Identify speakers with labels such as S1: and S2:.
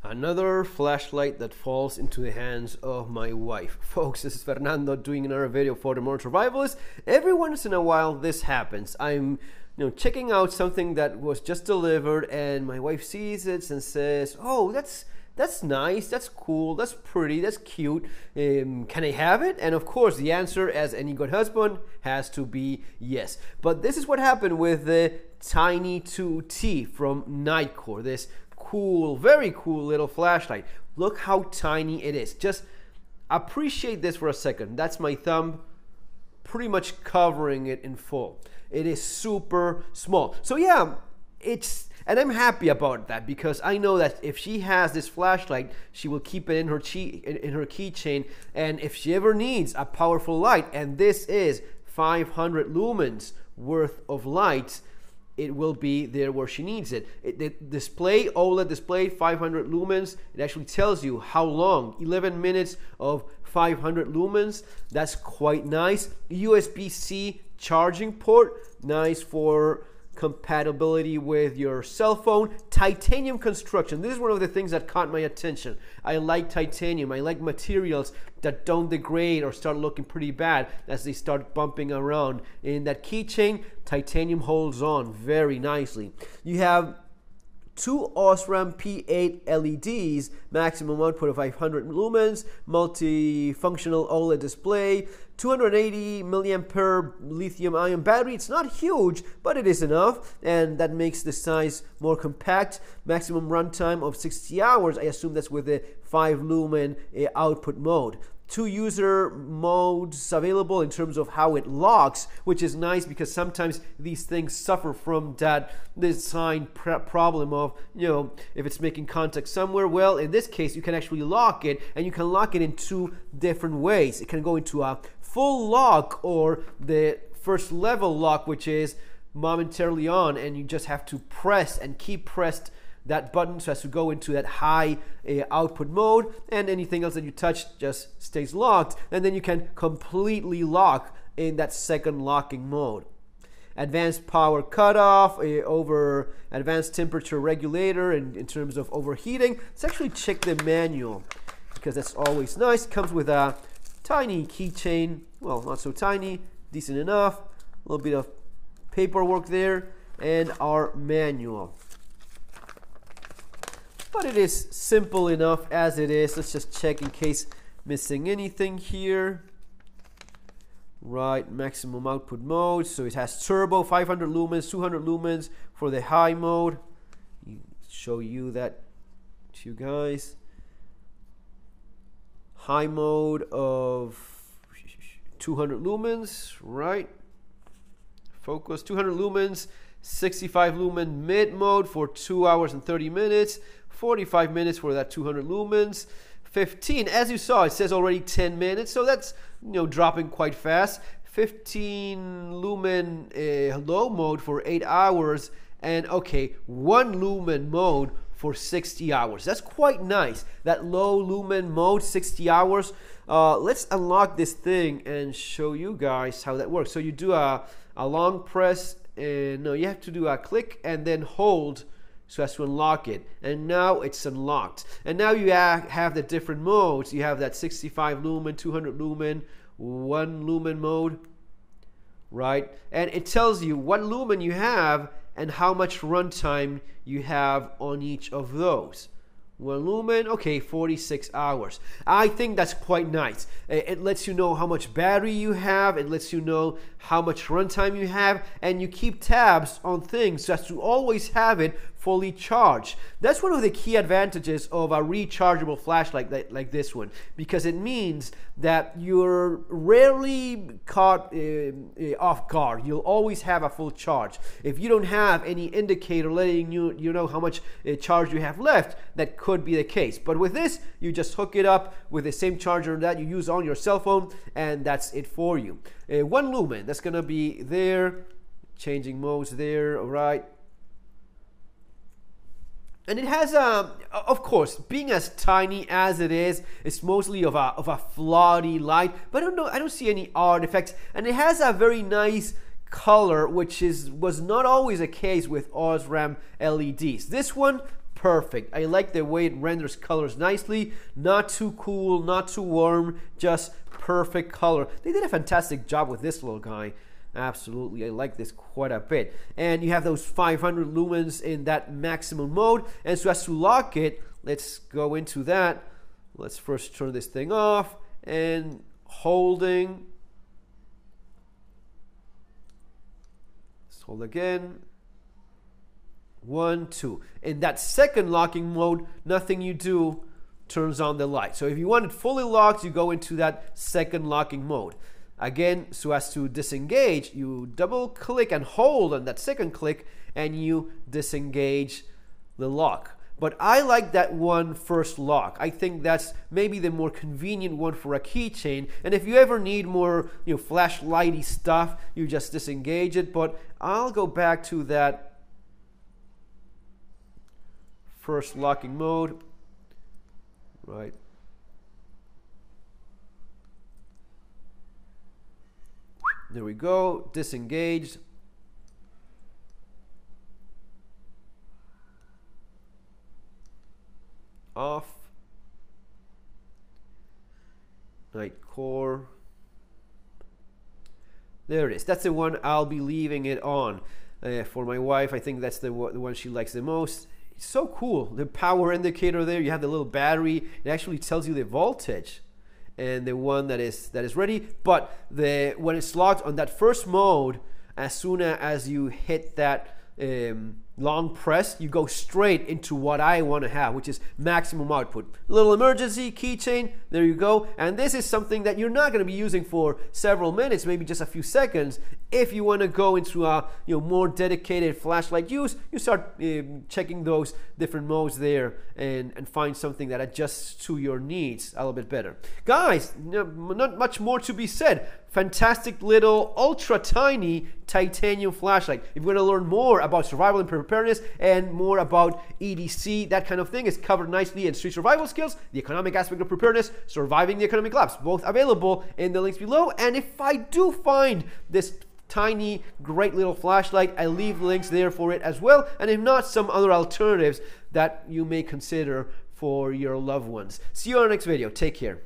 S1: Another flashlight that falls into the hands of my wife. Folks, this is Fernando doing another video for the Modern Survivalists. Every once in a while this happens. I'm checking out something that was just delivered and my wife sees it and says, oh, that's nice, that's cool, that's pretty, that's cute. Can I have it? And of course the answer, as any good husband, has to be yes. But this is what happened with the Tiny 2T from Nightcore. This cool, very cool little flashlight. Look how tiny it is. Just appreciate this for a second. That's my thumb pretty much covering it in full. It is super small. So yeah, and I'm happy about that because I know that if she has this flashlight, she will keep it in her keychain, and if she ever needs a powerful light, and this is 500 lumens worth of light, it will be there where she needs it. The display, OLED display, 500 lumens, it actually tells you how long, 11 minutes of 500 lumens. That's quite nice. USB-C charging port, nice for compatibility with your cell phone. Titanium construction, this is one of the things that caught my attention. I like titanium. I like materials that don't degrade or start looking pretty bad as they start bumping around. In that keychain, titanium holds on very nicely. You have two Osram P8 LEDs, maximum output of 500 lumens, multifunctional OLED display, 280 milliampere lithium ion battery. It's not huge, but it is enough, and that makes the size more compact. Maximum runtime of 60 hours. I assume that's with the 5 lumen output mode. 2 user modes available in terms of how it locks, which is nice because sometimes these things suffer from that design problem of, if it's making contact somewhere. Well, in this case, you can actually lock it, and you can lock it in 2 different ways. It can go into a full lock or the first level lock, which is momentarily on, and you just have to press and keep pressed that button so as to go into that high output mode, and anything else that you touch just stays locked, and then you can completely lock in that second locking mode. Advanced power cutoff, over advanced temperature regulator in terms of overheating. Let's actually check the manual because that's always nice. Comes with a tiny keychain, well, not so tiny, decent enough, a little bit of paperwork there, and our manual. But it is simple enough as it is. Let's just check in case missing anything here. Right, maximum output mode. So it has turbo, 500 lumens, 200 lumens for the high mode. Show you that to you guys. High mode of 200 lumens, right? Focus, 200 lumens, 65 lumen mid mode for 2 hours and 30 minutes. 45 minutes for that 200 lumens. 15, as you saw, it says already 10 minutes, so that's dropping quite fast. 15 lumen low mode for 8 hours, and okay, 1 lumen mode for 60 hours. That's quite nice. That low lumen mode, 60 hours. Let's unlock this thing and show you guys how that works. So you do a long press, and no, you have to do a click and then hold so as to unlock it, and now it's unlocked. And now you have the different modes. You have that 65 lumen, 200 lumen, 1 lumen mode, right? And it tells you what lumen you have and how much runtime you have on each of those. 1 lumen, okay, 46 hours. I think that's quite nice. It lets you know how much battery you have, it lets you know how much runtime you have, and you keep tabs on things so as to always have it fully charged. That's one of the key advantages of a rechargeable flashlight like this one, because it means that you're rarely caught off guard. You'll always have a full charge. If you don't have any indicator letting you know how much charge you have left, that could be the case. But with this, you just hook it up with the same charger that you use on your cell phone, and that's it for you. 1 lumen, that's gonna be there. Changing modes there, all right. And it has of course, being as tiny as it is, it's mostly of a floaty light, but I don't see any artifacts, and it has a very nice color, which was not always the case with Osram LEDs. This one perfect. I like the way it renders colors nicely. Not too cool, not too warm, just perfect color. They did a fantastic job with this little guy. Absolutely, I like this quite a bit. And you have those 500 lumens in that maximum mode. And so as to lock it, let's go into that. Let's first turn this thing off and holding. Let's hold again. 1, 2. In that second locking mode, nothing you do turns on the light. So if you want it fully locked, you go into that second locking mode. Again, so as to disengage, you double click and hold on that second click and you disengage the lock. But I like that one first lock. I think that's maybe the more convenient one for a keychain. And if you ever need more, flashlighty stuff, you just disengage it. But I'll go back to that first locking mode. Right. There we go. Disengaged. Off. Night core. There it is. That's the one I'll be leaving it on for my wife. I think that's the one she likes the most. It's so cool. The power indicator there. You have the little battery. It actually tells you the voltage and the one that is ready. But when it's locked on that first mode, as soon as you hit that long press, you go straight into what I want to have, which is maximum output. Little emergency keychain, there you go. And this is something that you're not going to be using for several minutes, maybe just a few seconds. If you want to go into a more dedicated flashlight use, you start checking those different modes there and find something that adjusts to your needs a little bit better. Guys, not much more to be said. Fantastic little ultra tiny titanium flashlight. If you want to learn more about survival and preparedness and more about EDC, that kind of thing is covered nicely in Street Survival Skills, the economic aspect of preparedness, surviving the economic collapse, both available in the links below. And if I do find this tiny great little flashlight, I leave links there for it as well, and if not, some other alternatives that you may consider for your loved ones. See you on the next video. Take care.